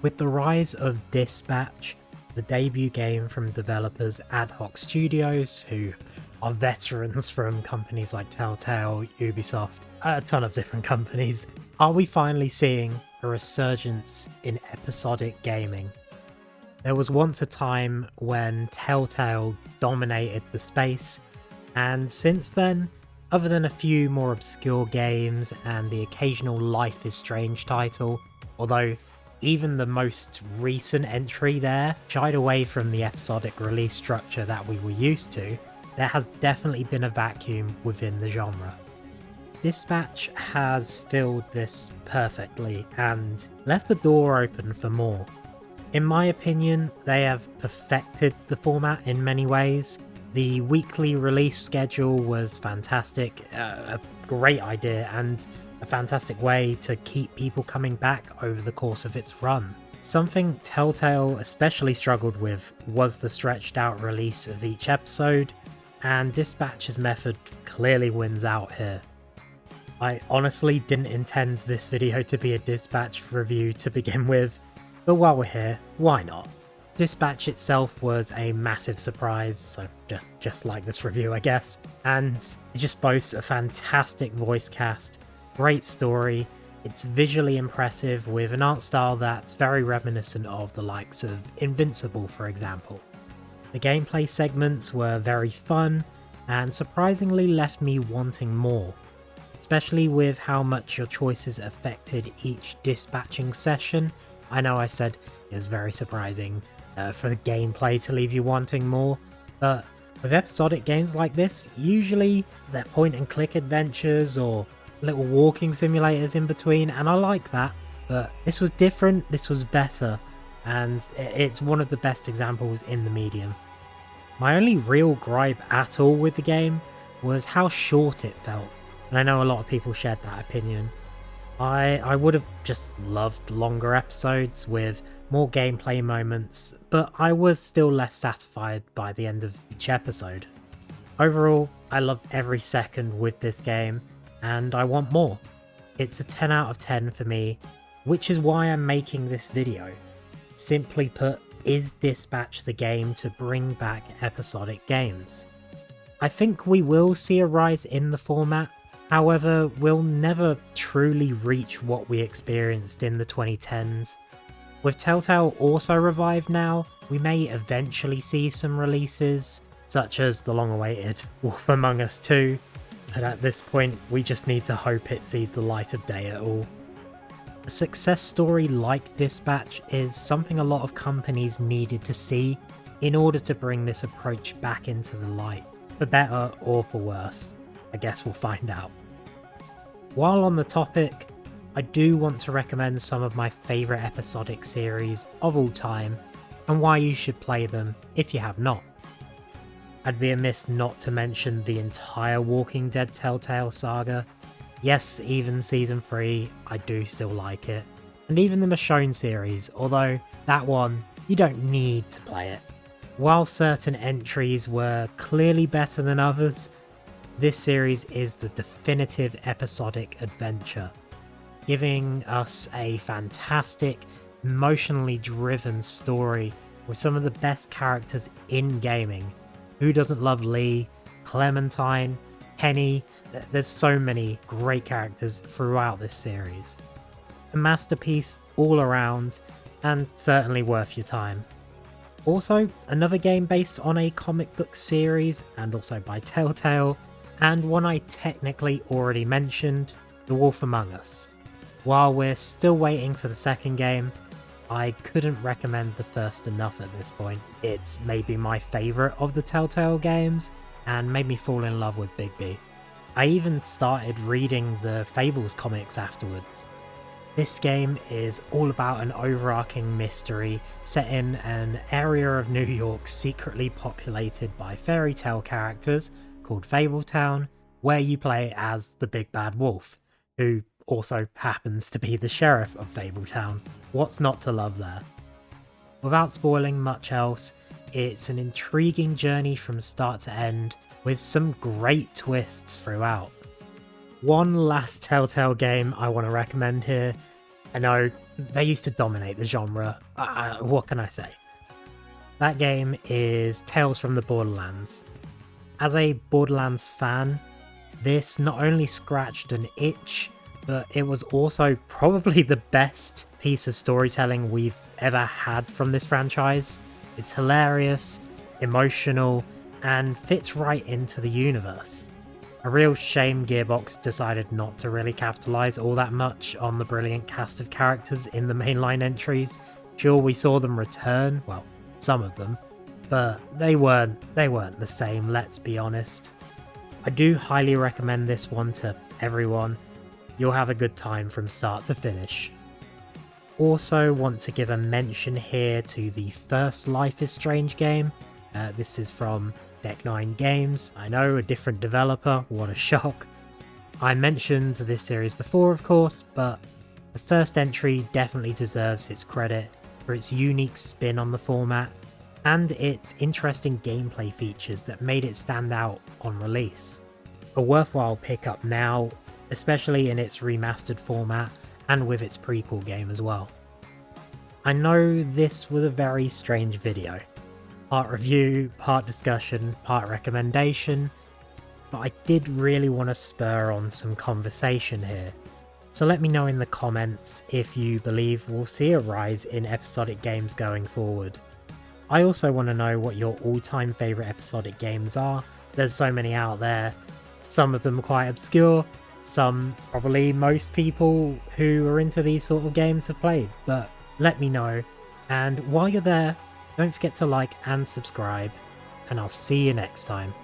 With the rise of Dispatch, the debut game from developers Ad Hoc Studios, who are veterans from companies like Telltale, Ubisoft, a ton of different companies, are we finally seeing a resurgence in episodic gaming? There was once a time when Telltale dominated the space, and since then, other than a few more obscure games and the occasional Life is Strange title, although even the most recent entry there shied away from the episodic release structure that we were used to, there has definitely been a vacuum within the genre. Dispatch has filled this perfectly and left the door open for more. In my opinion, they have perfected the format in many ways. The weekly release schedule was fantastic, a great idea and a fantastic way to keep people coming back over the course of its run. Something Telltale especially struggled with was the stretched out release of each episode, and Dispatch's method clearly wins out here. I honestly didn't intend this video to be a Dispatch review to begin with, but while we're here, why not? Dispatch itself was a massive surprise, so just like this review I guess, and it just boasts a fantastic voice cast, great story, it's visually impressive with an art style that's very reminiscent of the likes of Invincible for example. The gameplay segments were very fun and surprisingly left me wanting more, especially with how much your choices affected each dispatching session. I know I said it was very surprising for the gameplay to leave you wanting more, but with episodic games like this, usually they're point and click adventures or little walking simulators in between, and I like that, but this was different, this was better, and it's one of the best examples in the medium. My only real gripe at all with the game was how short it felt, and I know a lot of people shared that opinion. I would have just loved longer episodes with more gameplay moments, but I was still left satisfied by the end of each episode. Overall, I loved every second with this game, and I want more. It's a 10 out of 10 for me, which is why I'm making this video. Simply put, is Dispatch the game to bring back episodic games? I think we will see a rise in the format. However, we'll never truly reach what we experienced in the 2010s. With Telltale also revived now, we may eventually see some releases, such as the long-awaited Wolf Among Us 2, but at this point we just need to hope it sees the light of day at all. A success story like Dispatch is something a lot of companies needed to see in order to bring this approach back into the light, for better or for worse. I guess we'll find out. While on the topic, I do want to recommend some of my favourite episodic series of all time and why you should play them if you have not. I'd be amiss not to mention the entire Walking Dead Telltale saga. Yes, even Season 3, I do still like it. And even the Michonne series, although that one, you don't need to play it. While certain entries were clearly better than others, this series is the definitive episodic adventure, giving us a fantastic, emotionally driven story with some of the best characters in gaming. Who doesn't love Lee, Clementine, Penny? There's so many great characters throughout this series. A masterpiece all around, and certainly worth your time. Also, another game based on a comic book series, and also by Telltale, and one I technically already mentioned, The Wolf Among Us. While we're still waiting for the second game, I couldn't recommend the first enough at this point. It's maybe my favourite of the Telltale games, and made me fall in love with Bigby. I even started reading the Fables comics afterwards. This game is all about an overarching mystery set in an area of New York secretly populated by fairy tale characters called Fabletown, where you play as the big bad wolf, who also happens to be the sheriff of Fabletown. What's not to love there? Without spoiling much else, it's an intriguing journey from start to end with some great twists throughout. One last Telltale game I want to recommend here, I know, they used to dominate the genre. What can I say? That game is Tales from the Borderlands. As a Borderlands fan, this not only scratched an itch, but it was also probably the best piece of storytelling we've ever had from this franchise. It's hilarious, emotional, and fits right into the universe. A real shame Gearbox decided not to really capitalise all that much on the brilliant cast of characters in the mainline entries. Sure, we saw them return, well, some of them, but they weren't the same, let's be honest. I do highly recommend this one to everyone. You'll have a good time from start to finish. Also want to give a mention here to the first Life is Strange game. This is from Deck 9 Games. I know, a different developer, what a shock. I mentioned this series before, of course, but the first entry definitely deserves its credit for its unique spin on the format and its interesting gameplay features that made it stand out on release. A worthwhile pickup now, especially in its remastered format and with its prequel game as well. I know this was a very strange video. Part review, part discussion, part recommendation, but I did really want to spur on some conversation here. So let me know in the comments if you believe we'll see a rise in episodic games going forward. I also want to know what your all-time favourite episodic games are. There's so many out there, some of them quite obscure, some probably most people who are into these sort of games have played, but let me know. And while you're there, don't forget to like and subscribe, and I'll see you next time.